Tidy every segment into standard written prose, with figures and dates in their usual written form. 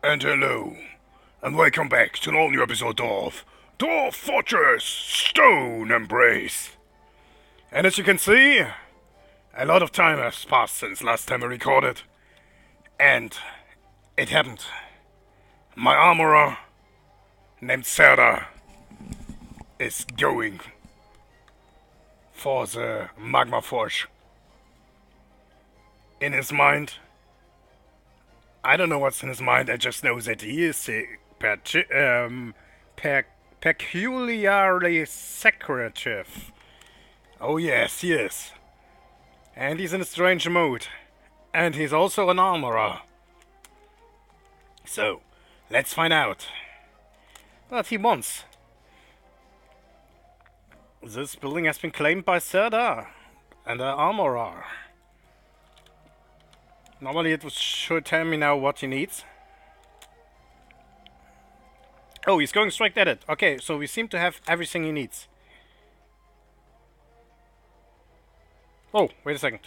And hello, and welcome back to an all-new episode of Dwarf Fortress Stoneembraced. And as you can see, a lot of time has passed since last time I recorded, and it happened. My armorer, named Serda, is going for the magma forge. In his mind, I don't know what's in his mind, I just know that he is peculiarly secretive. Oh yes, he is. And he's in a strange mood. And he's also an armorer. So, let's find out what he wants. This building has been claimed by Serda and the armorer. Normally it should tell me now what he needs. Oh, he's going straight at it. Okay, so we seem to have everything he needs. Oh, wait a second.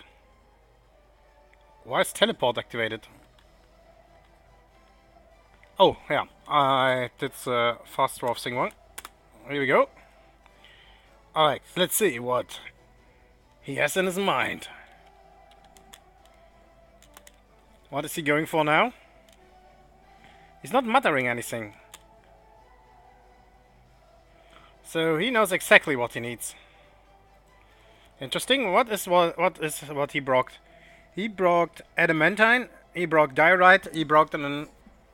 Why is teleport activated? Oh, yeah. I did the fast draw thing wrong. Here we go. Alright, let's see what he has in his mind. What is he going for now? He's not muttering anything. So he knows exactly what he needs. Interesting. What is what he broke? He broke adamantine, he broke diorite, he broke an...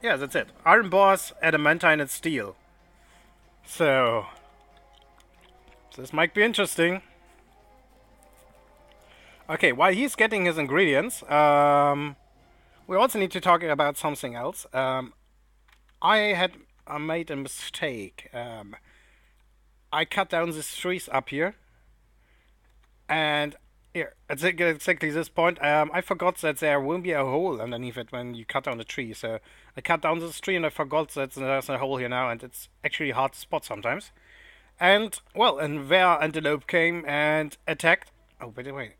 Yeah, that's it. Iron bars, adamantine and steel. So this might be interesting. Okay, while he's getting his ingredients, we also need to talk about something else. I had made a mistake. I cut down these trees up here. And here, at exactly this point, I forgot that there will be a hole underneath it when you cut down the tree. So I cut down this tree and I forgot that there's a hole here now, and it's actually hard to spot sometimes. And, well, and where antelope came and attacked... Oh, wait.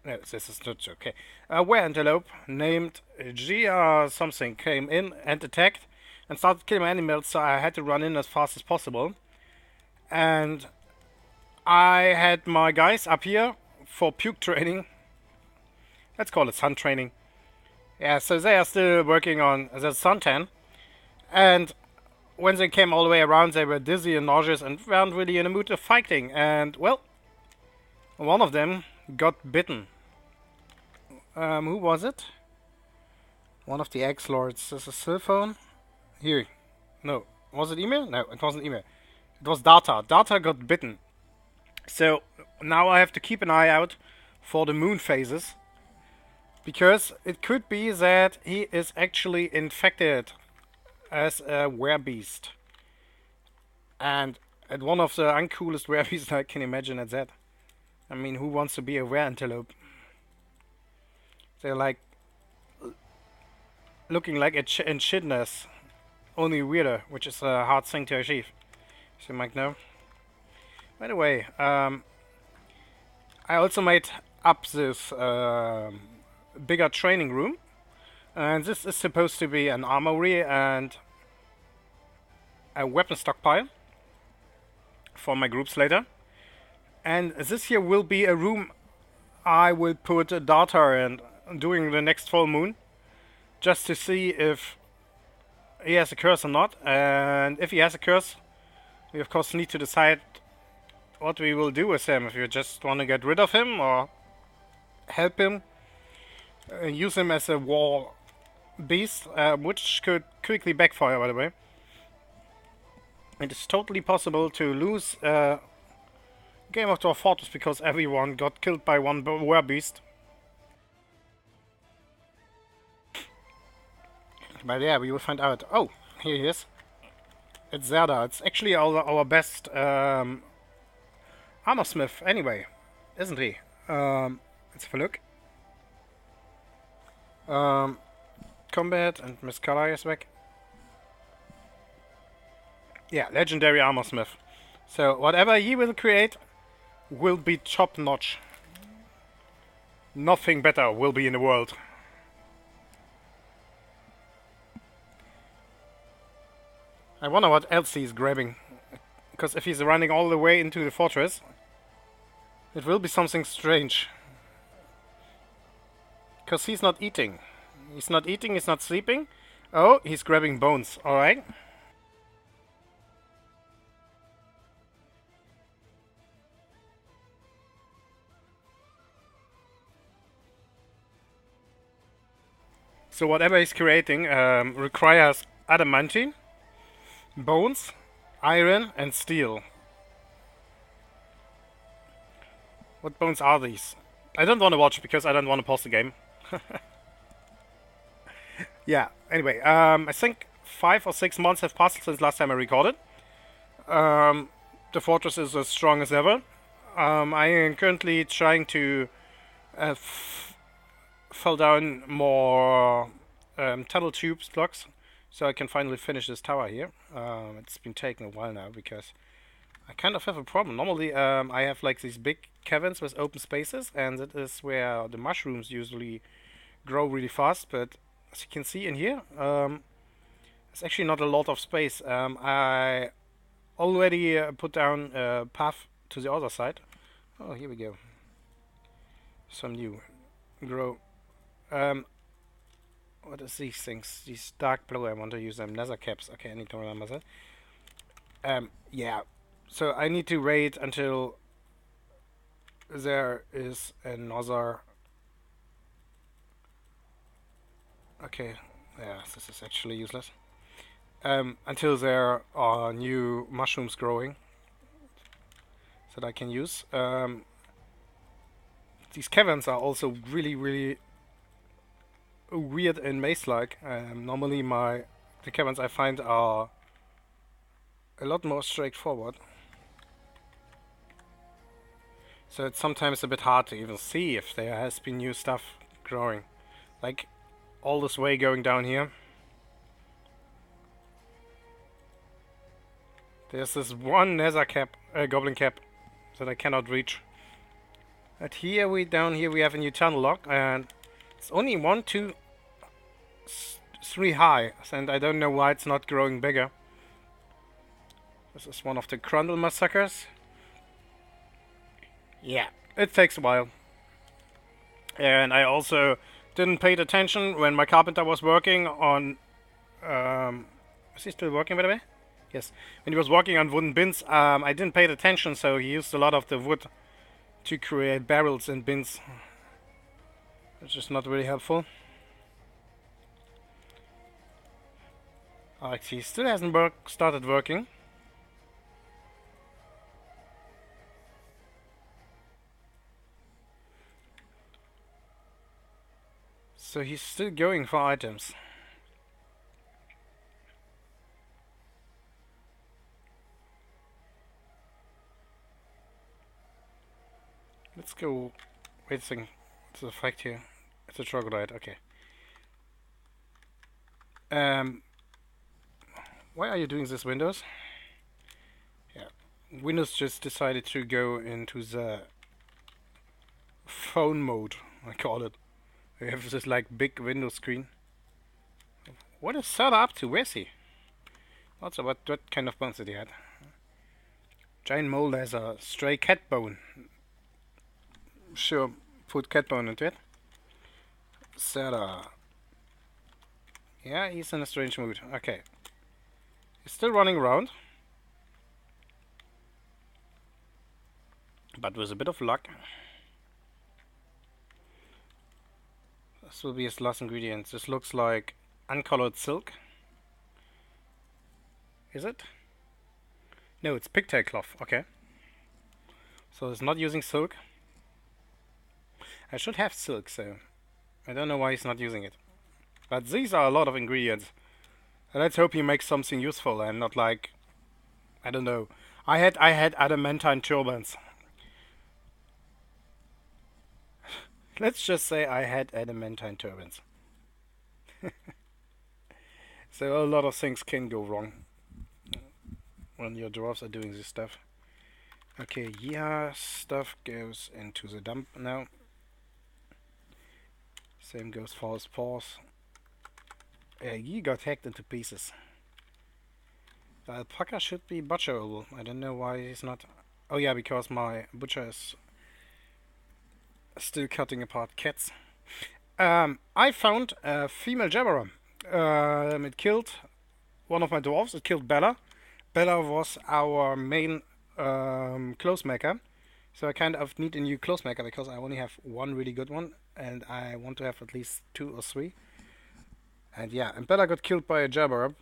No, this is not okay. Where antelope, named Gia something, came in and attacked and started killing animals, so I had to run in as fast as possible. And I had my guys up here for puke training. Let's call it sun training. Yeah, so they are still working on the suntan. And when they came all the way around, they were dizzy and nauseous and weren't really in a mood of fighting. And, well, one of them got bitten. Who was it? One of the ex-lords. This is a cell phone. Here. No. Was it email? No, it wasn't email. It was Data. Data got bitten. So now I have to keep an eye out for the moon phases. Because it could be that he is actually infected as a werebeast. And one of the uncoolest werebeasts I can imagine at that. I mean, who wants to be a were antelope? They're like looking like a echidnas, only weirder, which is a hard thing to achieve. So you might know. By the way, I also made up this bigger training room, and this is supposed to be an armory and a weapon stockpile for my groups later. And this here will be a room I will put data in during the next full moon, just to see if he has a curse or not. And if he has a curse, we of course need to decide what we will do with him. If you just want to get rid of him or help him, use him as a war beast, which could quickly backfire, by the way. It is totally possible to lose Game of Dwarf Fortress because everyone got killed by one war beast. But yeah, we will find out. Oh, here he is. It's Zerda. It's actually our best armor smith anyway, isn't he? Let's have a look. Combat and Miss Kala is back. Yeah, legendary armor smith. So whatever he will create will be top notch. Nothing better will be in the world. I wonder what else he's grabbing. Because if he's running all the way into the fortress, it will be something strange. Because he's not eating. He's not eating, he's not sleeping. Oh, he's grabbing bones. Alright. So whatever he's creating requires adamantine, bones, iron, and steel. What bones are these? I don't want to watch because I don't want to pause the game. Yeah, anyway, I think 5 or 6 months have passed since last time I recorded. The fortress is as strong as ever. I am currently trying to fall down more tunnel tubes blocks so I can finally finish this tower here. It's been taking a while now because I kind of have a problem. Normally I have like these big caverns with open spaces, and that is where the mushrooms usually grow really fast, but as you can see in here, there's actually not a lot of space. I already put down a path to the other side. Oh, here we go. Some new grow. What is these things? These dark blue, I want to use them. Nether caps. Okay, I need to remember that. Yeah. So I need to wait until there is another... Okay, yeah, this is actually useless. Until there are new mushrooms growing that I can use. These caverns are also really, really weird and maze-like. Normally the caverns I find are a lot more straightforward. So it's sometimes a bit hard to even see if there has been new stuff growing. Like all this way going down here. There's this one nether cap, goblin cap, that I cannot reach. But here down here we have a new tunnel lock, and it's only 1, 2, 3 high, and I don't know why it's not growing bigger. This is one of the Grundle massacres. Yeah, it takes a while. And I also didn't pay attention when my carpenter was working on... is he still working, by the way? Yes. When he was working on wooden bins, I didn't pay attention, so he used a lot of the wood to create barrels and bins, which is not really helpful. Alright, he still hasn't started working. So he's still going for items. Let's go. Wait a second. What's the fact here? It's a troglodyte. Okay. Why are you doing this, Windows? Yeah. Windows just decided to go into the phone mode, I call it. We have this like big window screen. What is Sada up to? Where's he? Also, what kind of bones did he have? Giant mole has a stray cat bone. Sure, put cat bone into it. Sada. Yeah, he's in a strange mood. Okay. He's still running around. But with a bit of luck. This will be his last ingredient. This looks like uncolored silk. Is it? No, it's pigtail cloth. Okay. So it's not using silk. I should have silk, so I don't know why he's not using it. But these are a lot of ingredients. Let's hope he makes something useful and not like, I don't know. I had adamantine turbans. Let's just say I had adamantine turbans. So a lot of things can go wrong when your dwarves are doing this stuff. Okay, yeah, stuff goes into the dump now. Same goes for his paws. He got hacked into pieces. The alpaca should be butcherable. I don't know why he's not. Oh yeah, because my butcher is still cutting apart cats. I found a female jabberer. It killed one of my dwarves. It killed Bella. Bella was our main clothes maker. So I kind of need a new clothes maker because I only have one really good one, and I want to have at least 2 or 3. And yeah, and Bella got killed by a jabberer,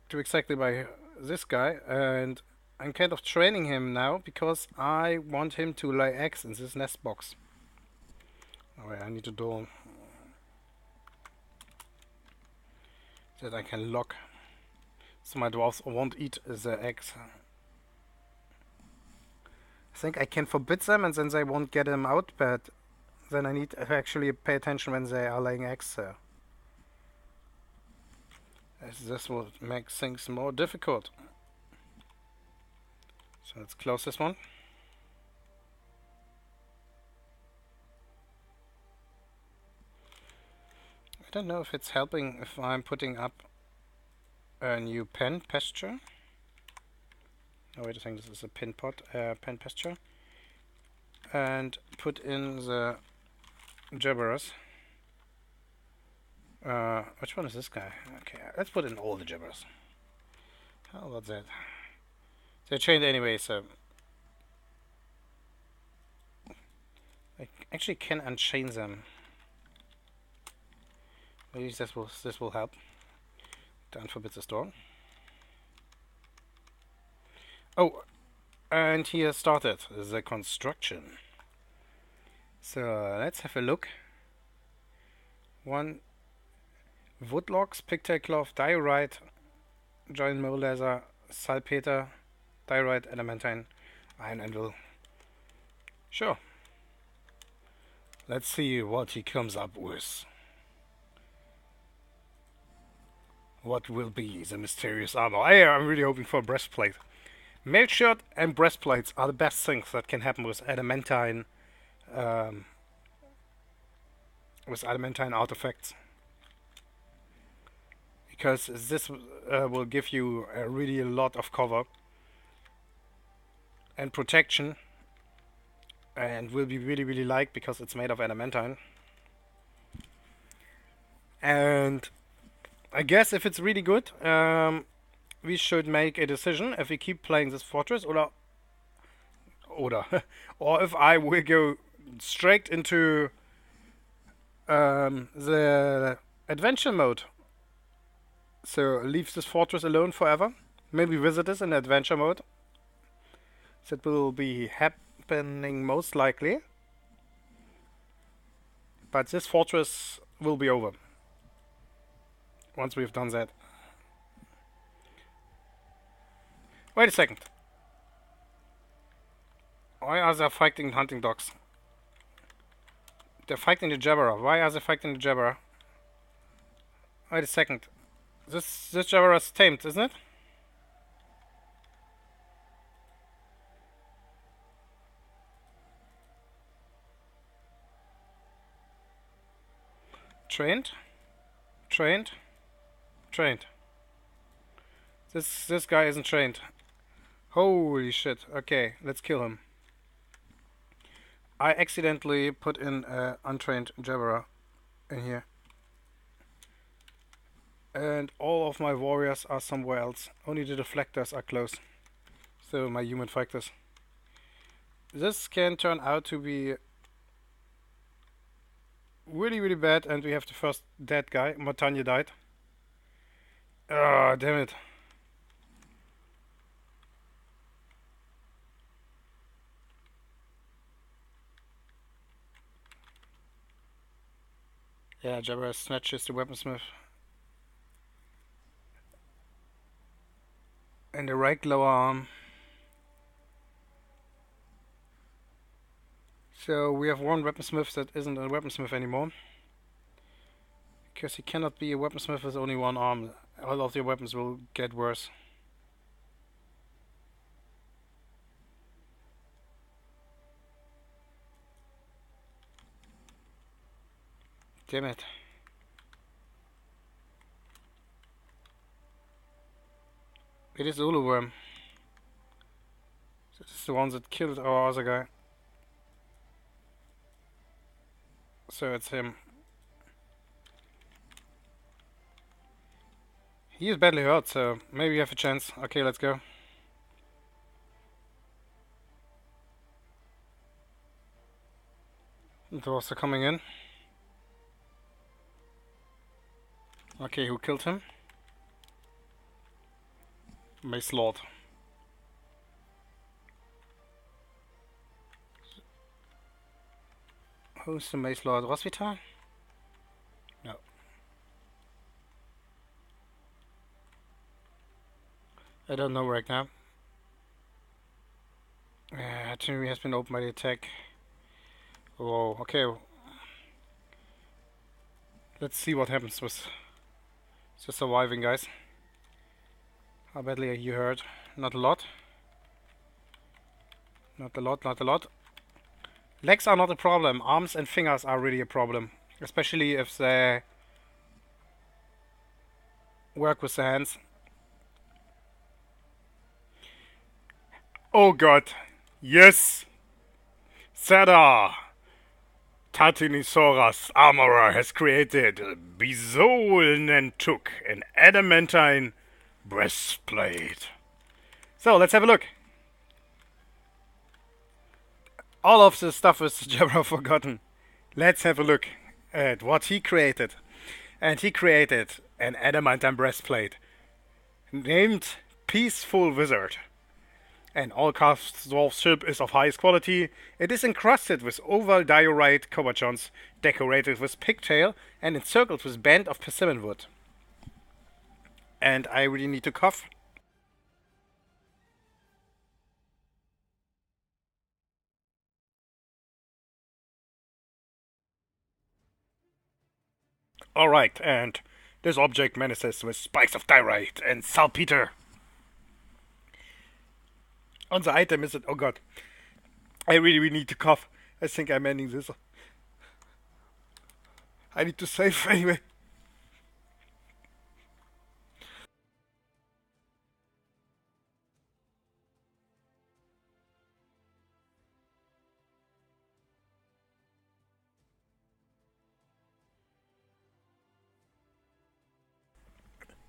to exactly by this guy, and I'm kind of training him now because I want him to lay eggs in this nest box. Alright, I need to do that I can lock, so my dwarves won't eat the eggs. I think I can forbid them and then they won't get them out, but then I need to actually pay attention when they are laying eggs there. As this will make things more difficult. So let's close this one. I don't know if it's helping if I'm putting up a new pen pasture. Oh wait, I think this is a pen pasture. And put in the jabberers. Which one is this guy? Okay, let's put in all the jabberers. How about that? They're chained anyway, so I actually can unchain them. Maybe this will help. Don't forbid the storm. Oh, and here started the construction. So let's have a look. 1 wood logs, pigtail cloth, diorite, giant mole laser, salpeter, diorite, adamantine, iron anvil. Sure. Let's see what he comes up with. What will be the mysterious armor? I'm really hoping for a breastplate. Mail shirt and breastplates are the best things that can happen with adamantine artifacts. Because this will give you really a lot of cover and protection, and will be really liked because it's made of adamantine. And I guess if it's really good, we should make a decision if we keep playing this fortress or if I will go straight into the adventure mode. So leave this fortress alone forever. Maybe visit this in adventure mode. That will be happening most likely. But this fortress will be over once we've done that. Wait a second. Why are they fighting hunting dogs? They're fighting the jabberer. Why are they fighting the jabberer? Wait a second. This jabberer is tamed, isn't it? Trained. This guy isn't trained. Holy shit. Okay, let's kill him. I accidentally put in an untrained jabberer in here. And all of my warriors are somewhere else. Only the deflectors are close. So my human fighters. This can turn out to be really bad, and we have the first dead guy. Matanya died. Ah, damn it. Yeah, Jabberer snatches the weaponsmith. And the right lower arm. So we have one weaponsmith that isn't a weaponsmith anymore. Because he cannot be a weaponsmith with only one arm. All of the weapons will get worse. Damn it. It is Uluworm. This is the one that killed our other guy. So it's him. He is badly hurt, so maybe we have a chance. Okay, let's go. The dwarves are coming in. Okay, who killed him? Mace Lord. Who's the Mace Lord? Rosvita? No. I don't know right now. Itinerary has been opened by the attack. Whoa, okay. Let's see what happens with the surviving guys. How badly are you hurt? Not a lot. Not a lot, not a lot. Legs are not a problem. Arms and fingers are really a problem. Especially if they work with the hands. Oh god. Yes! Sada! Tatinisaurus Armorer has created BISOLNENTUK, an adamantine breastplate. So, let's have a look. All of the stuff is jabberer forgotten. Let's have a look at what he created. And he created an adamantine breastplate named Peacefulwithered. An all-cast dwarf ship is of highest quality. It is encrusted with oval diorite cabochons, decorated with pigtail, and encircled with band of persimmon wood. And I really need to cough. Alright, and this object menaces with spikes of diorite and saltpeter. On the item is it? Oh god. I really need to cough. I think I'm ending this. I need to save anyway.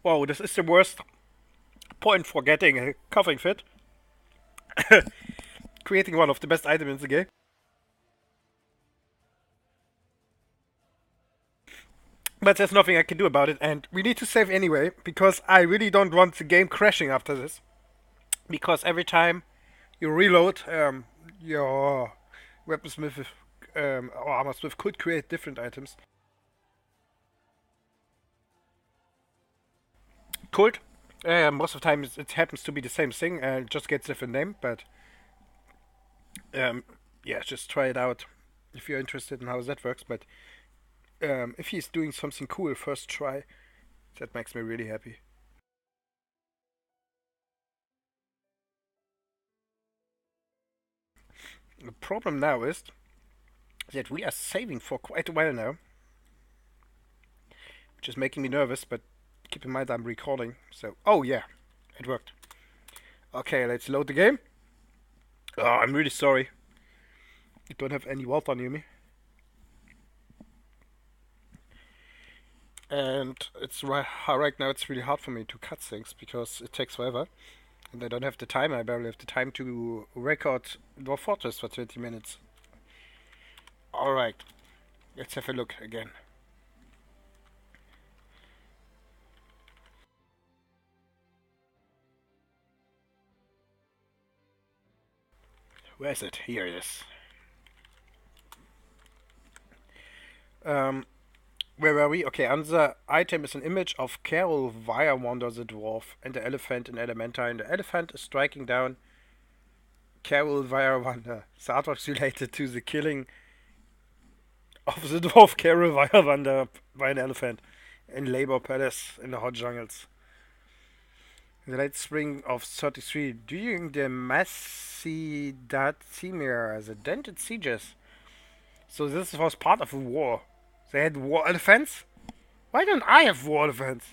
Wow, this is the worst point for getting a coughing fit. Creating one of the best items in the game. But there's nothing I can do about it, and we need to save anyway, because I really don't want the game crashing after this. Because every time you reload, your weaponsmith or armorsmith could create different items. Could. Most of the time it happens to be the same thing, and it just gets a different name, but yeah, just try it out if you're interested in how that works. But if he's doing something cool first try, that makes me really happy. The problem now is that we are saving for quite a while now, which is making me nervous, but keep in mind I'm recording, so... Oh yeah, it worked. Okay, let's load the game. Oh, I'm really sorry. You don't have any water near me. And it's right now it's really hard for me to cut things because it takes forever. And I don't have the time, I barely have the time to record Dwarf Fortress for 20 minutes. Alright, let's have a look again. Where is it? Here it is. Where were we? Okay, on the item is an image of Carol Wirewander the dwarf and the elephant in adamantine. The elephant is striking down Carol Wirewander. The artwork is related to the killing of the dwarf Carol Wirewander by an elephant in Labor Palace in the hot jungles. In the late spring of 33, during the Massidatimir, the dented sieges. So this was part of a war. They had war elephants? Why don't I have war elephants?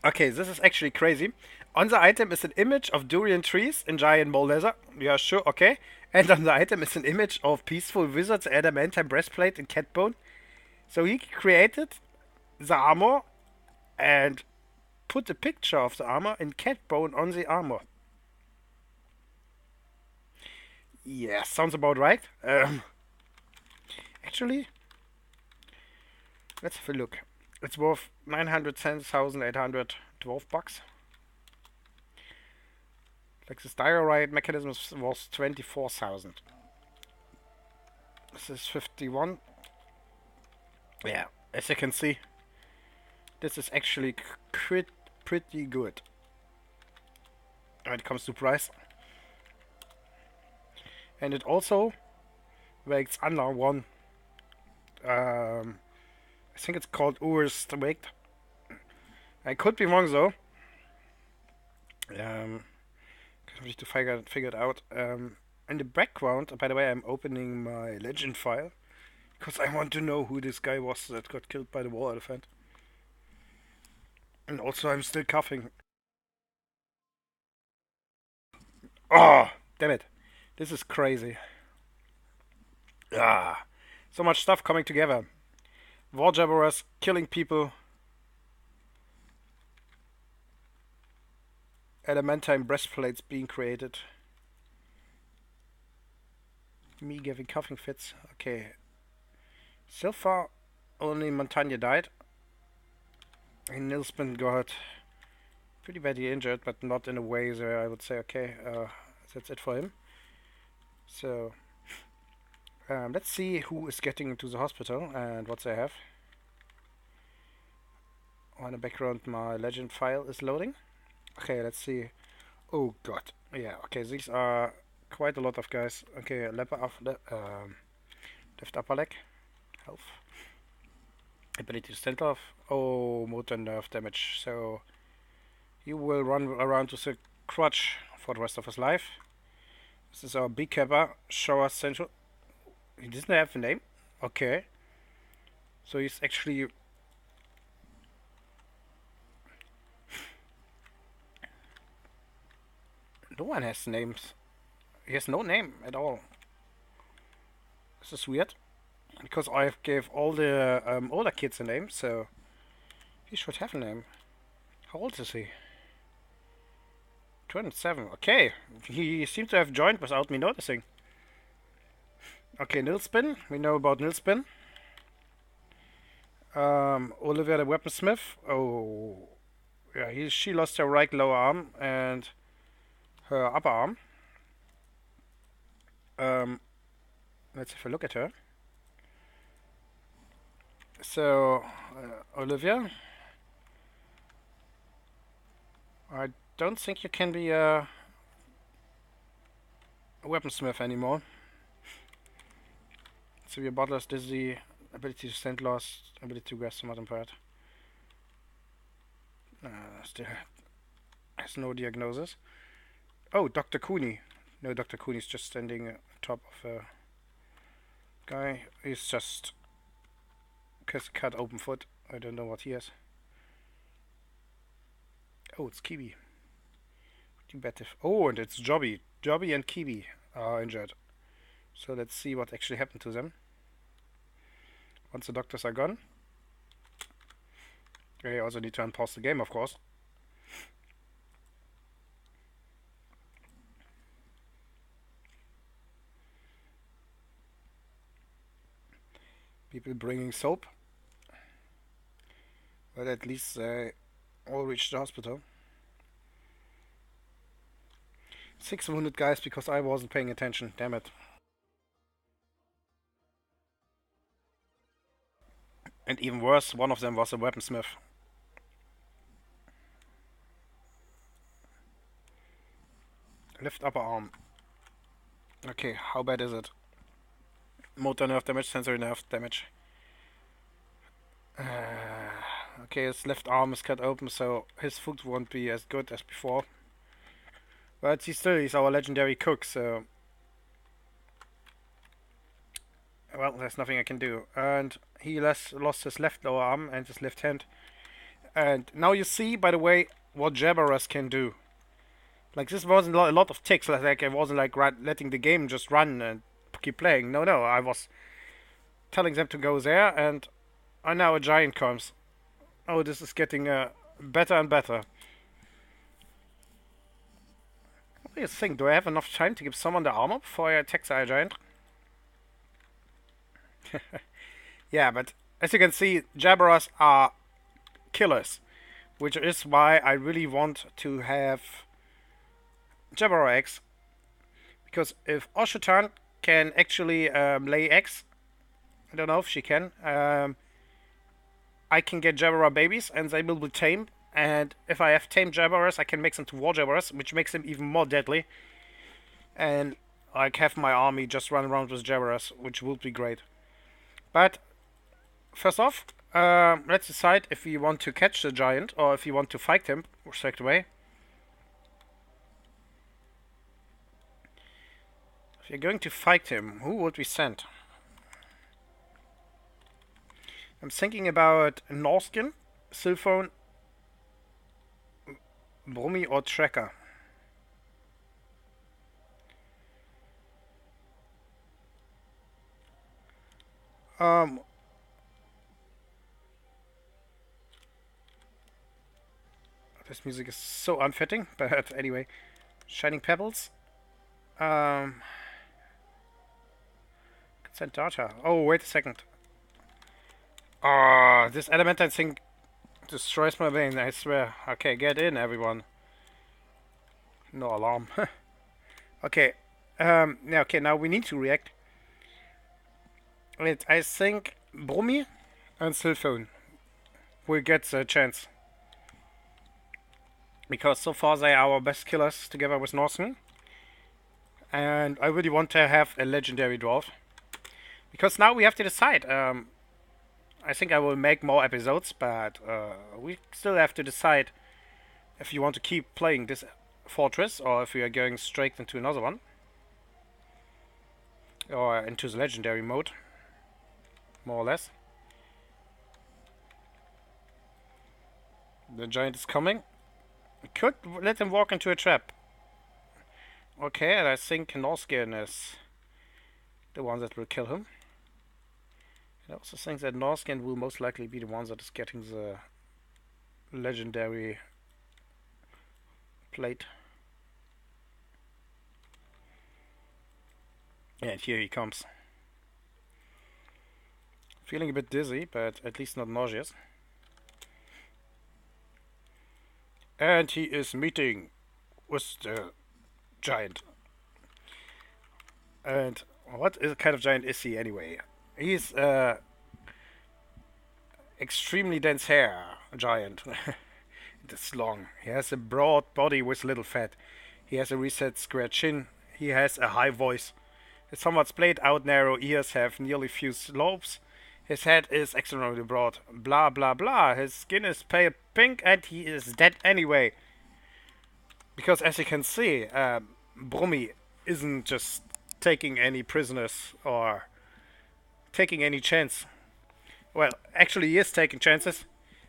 Okay, this is actually crazy. On the item is an image of durian trees in giant ball leather. Yeah, sure, okay. And on the item is an image of Peaceful Wizard's adamantine breastplate in cat bone. So he created the armor and put a picture of the armor in cat bone on the armor. Yeah, sounds about right. Actually, let's have a look. It's worth 910,800 dwarf bucks. Like this diorite mechanism was 24,000. This is 51. Yeah, as you can see, this is actually pretty good when it comes to price. And it also weighs under one. I think it's called Ur's weight. I could be wrong though. I need to figure it out. In the background, by the way, I'm opening my legend file because I want to know who this guy was that got killed by the war elephant. And also, I'm still coughing. Oh, damn it! This is crazy. So much stuff coming together. War jabberers killing people. Adamantine breastplates being created. Me giving coughing fits. Okay. So far, only Montagna died. And Nilsman got pretty badly injured, but not in a way where I would say, okay, that's it for him. So, let's see who is getting into the hospital and what they have. On the background, my legend file is loading. Okay, let's see. Oh god. Yeah, okay, these are quite a lot of guys. Okay, left upper leg. Health. Ability to stand off. Oh, motor nerve damage. So, he will run around with a crutch for the rest of his life. This is our beekeeper, Shower Central. He doesn't have a name. Okay. So he's actually... No one has names. He has no name at all. This is weird. Because I gave all the older kids a name, so... He should have a name. How old is he? 27. Okay. He seems to have joined without me noticing. Okay, Nilspin. We know about Nilspin. Olivia the weaponsmith. Oh, yeah. She lost her right lower arm and her upper arm. Let's have a look at her. So, Olivia, I don't think you can be a weaponsmith anymore. Severe bottler's dizzy, ability to stand lost, ability to grasp the modern part. Still has no diagnosis. Oh, Dr. Cooney. No, Dr. Cooney's just standing on top of a guy. He's just cut open foot. I don't know what he has. Oh, it's Kiwi. Combative. Oh, and it's Jobby. Jobby and Kiwi are injured. So let's see what actually happened to them. Once the doctors are gone. I also need to unpause the game, of course. People bringing soap. But at least they all reached the hospital. 6 wounded guys because I wasn't paying attention. Damn it. And even worse, one of them was a weaponsmith. Left upper arm. Okay, how bad is it? Motor nerve damage, sensory nerve damage. Okay, his left arm is cut open, so his foot won't be as good as before. But he's our legendary cook, so... Well, there's nothing I can do. And he lost his left lower arm and his left hand. And now you see, by the way, what jabberers can do. Like, this wasn't a lot of ticks. Like, I wasn't like letting the game just run and keep playing. No, no, I was telling them to go there, and now a giant comes. Oh, this is getting better and better. What do you think? Do I have enough time to give someone the armor before I attack the giant? Yeah, but as you can see, jabberers are killers, which is why I really want to have jabberer eggs, because if Oshutan can actually lay eggs, I don't know if she can, I can get jabberer babies and they will be tamed, and if I have tamed jabberers I can make them to war jabberers, which makes them even more deadly, and I have my army just run around with jabberers, which would be great. But first off, let's decide if we want to catch the giant or if we want to fight him straight away. If you're going to fight him, who would we send? I'm thinking about Norskin, Sylphone, Brummy or Tracker. This music is so unfitting, but anyway. Shining Pebbles. Consent data. Oh, wait a second. This adamantine thing destroys my brain, I swear. Okay, get in, everyone. No alarm. Okay. Yeah, okay, now we need to react. Wait, I think Brummy and Sylphone will get the chance. Because so far they are our best killers together with Norseman. And I really want to have a legendary dwarf. Because now we have to decide. I think I will make more episodes, but we still have to decide if you want to keep playing this fortress or if we are going straight into another one. Or into the legendary mode. More or less. The giant is coming. We could let him walk into a trap. Okay, and I think Norskin is the one that will kill him. I also think that Norskin will most likely be the one that is getting the legendary plate. And here he comes. Feeling a bit dizzy, but at least not nauseous. And he is meeting with the giant. And what kind of giant is he anyway? He's extremely dense hair giant. It is long. He has a broad body with little fat. He has a reset square chin. He has a high voice. His somewhat splayed out narrow ears have nearly fused lobes. His head is extremely broad. Blah blah blah. His skin is pale pink and he is dead anyway. Because as you can see, Brummy isn't just taking any prisoners or taking any chance. Well, actually he is taking chances.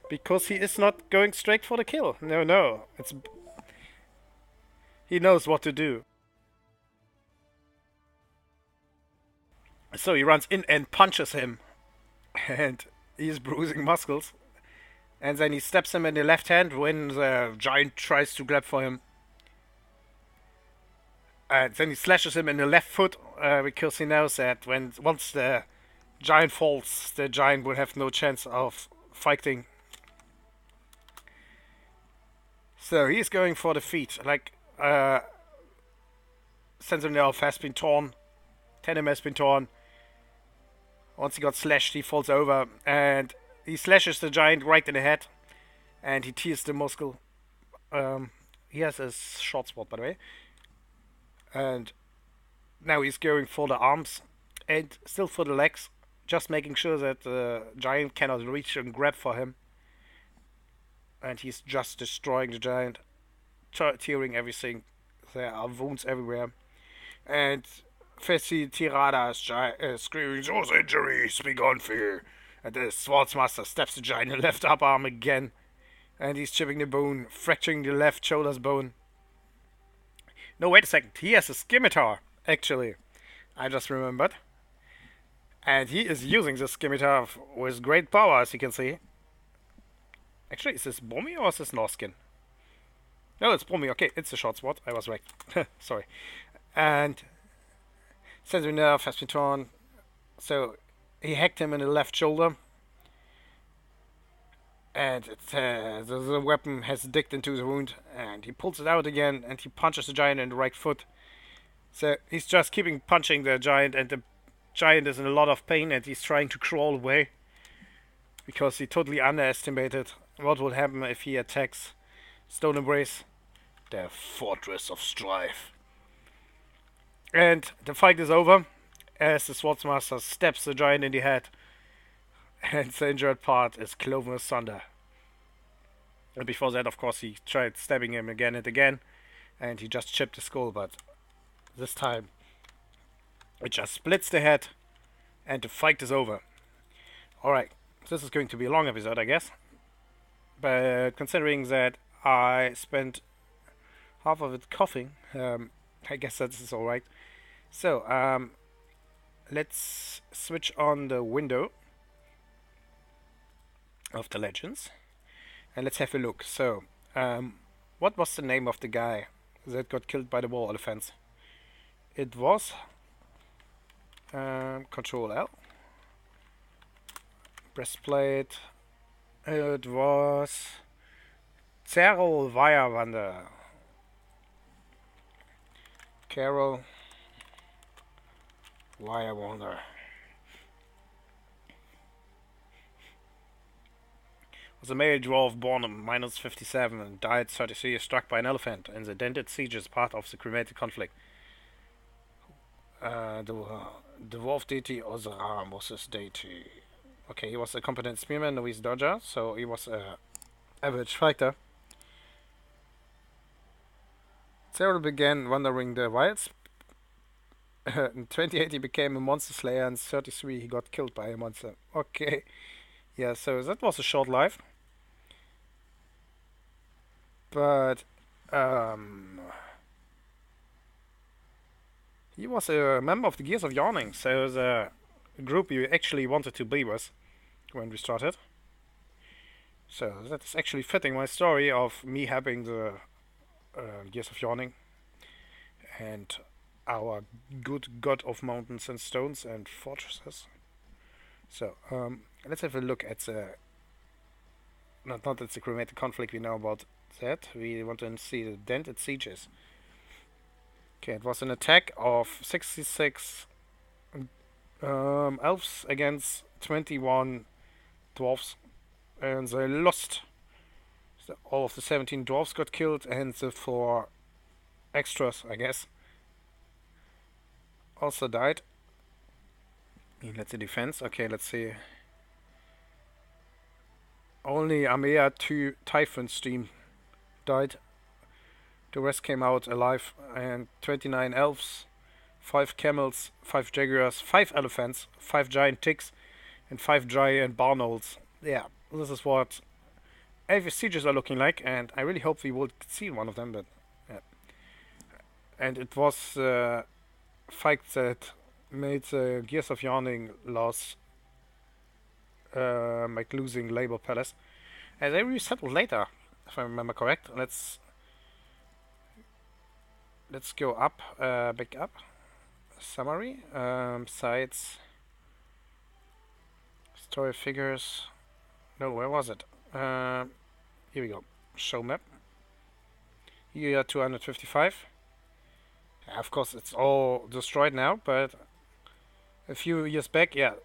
Because he is not going straight for the kill. No, no. He knows what to do. So he runs in and punches him. And he's bruising muscles. And then he stabs him in the left hand when the giant tries to grab for him. And then he slashes him in the left foot because he knows that once the giant falls, the giant will have no chance of fighting. So he's going for the feet. Like, Sentinel has been torn. Tenem has been torn. Once he got slashed, he falls over. And he slashes the giant right in the head. And he tears the muscle. He has a short sword, by the way. And now he's going for the arms. And still for the legs. Just making sure that the giant cannot reach and grab for him. And he's just destroying the giant. Tearing everything. There are wounds everywhere. And Fessy Tirada screaming, "Those injuries be gone for you." And the Swordsmaster stabs the giant in the left upper arm again. And he's chipping the bone, fracturing the left shoulder's bone. No, wait a second. He has a scimitar, actually. I just remembered. And he is using the scimitar with great power, as you can see. Actually, is this Bomi or is this Norskin? No, it's Bomi. Okay, it's a short sword. I was right. Sorry. And sensory nerve has been torn. So he hacked him in the left shoulder. And the weapon has digged into the wound. And he pulls it out again. And he punches the giant in the right foot. So he's just keeping punching the giant. And the giant is in a lot of pain. And he's trying to crawl away. Because he totally underestimated what would happen if he attacks Stoneembraced, the Fortress of Strife. And the fight is over as the Swordsmaster stabs the giant in the head. And the injured part is cloven asunder. And before that, of course, he tried stabbing him again and again. And he just chipped the skull, but this time it just splits the head. And the fight is over. Alright, this is going to be a long episode, I guess. But considering that I spent half of it coughing, I guess that is alright. So, let's switch on the window of the legends. And let's have a look. So, what was the name of the guy that got killed by the war elephants? It was Control L. Breastplate. It was Carol Weierwander. Carol Weierwander. Was a male dwarf born in -57 and died 33 years struck by an elephant in the dented siege as part of the cremated conflict. The dwarf deity Ozram was his deity. Okay, he was a competent spearman, novice dodger, so he was a average fighter. Cyril began wandering the wilds. In 28 he became a monster slayer, and in 33 he got killed by a monster. Okay, yeah, so that was a short life. But he was a member of the Gears of Yawning, so the group you actually wanted to be with when we started. So that's actually fitting my story of me having the Gears of Yawning and our good god of mountains and stones and fortresses. So let's have a look at the not at the cremated conflict. We know about that. We want to see the dented sieges. Okay, it was an attack of 66 elves against 21 dwarves, and they lost. So all of the 17 dwarves got killed, and the 4 extras, I guess, also died. Let's see defense. Okay, let's see. Only Amea 2 Typhon Stream died. The rest came out alive, and 29 elves, 5 camels, 5 jaguars, 5 elephants, 5 giant ticks, and 5 giant barnolds. Yeah, this is what Elvish sieges are looking like, and I really hope we will see one of them. But yeah. And it was a fight that made the Gears of Yawning loss, like losing Labor Palace, and they resettled later, if I remember correct. Let's go up, back up. Summary, sites, story figures. No, where was it? Here we go. Show map. Year 255. Of course, it's all destroyed now, but a few years back, yeah,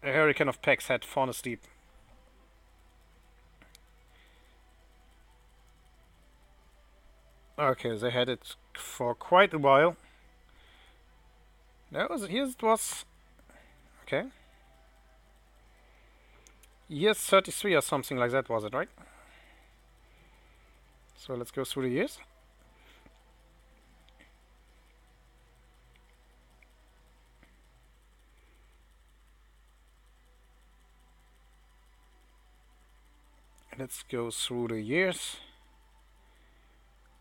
a hurricane of packs had fallen asleep. Okay, they had it for quite a while. No, here's it was. Okay. Years 33 or something like that, was it, right? So let's go through the years. let's go through the years.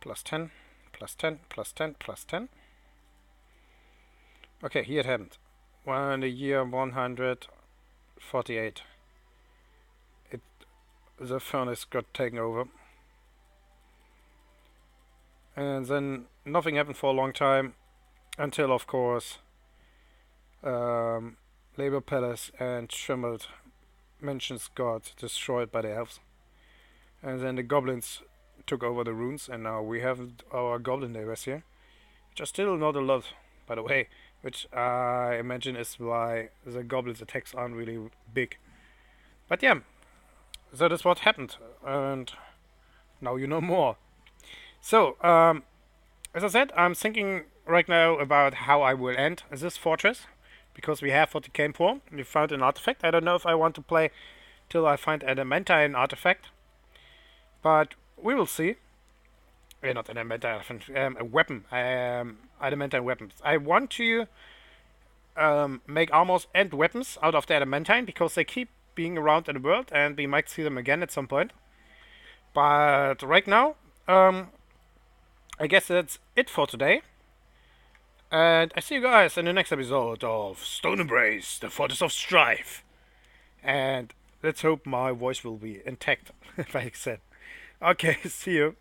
Plus 10, plus 10, plus 10, plus 10. Okay, here it happened. The year 148. The furnace got taken over. And then nothing happened for a long time. Until, of course, Labor Palace and Shrimeled Mansions got destroyed by the elves. And then the goblins took over the runes, and now we have our goblin neighbors here. Which are still not a lot, by the way. Which I imagine is why the goblins' attacks aren't really big. But yeah, that is what happened. And now you know more. So, as I said, I'm thinking right now about how I will end this fortress. Because we have what we came for. We found an artifact. I don't know if I want to play till I find an adamantine artifact. But we will see. Not an adamantine, a weapon. Adamantine weapons. I want to make armors and weapons out of the adamantine because they keep being around in the world and we might see them again at some point. But right now, I guess that's it for today. And I see you guys in the next episode of Stoneembraced, the Fortress of Strife. And let's hope my voice will be intact, like I said. Okay, see you.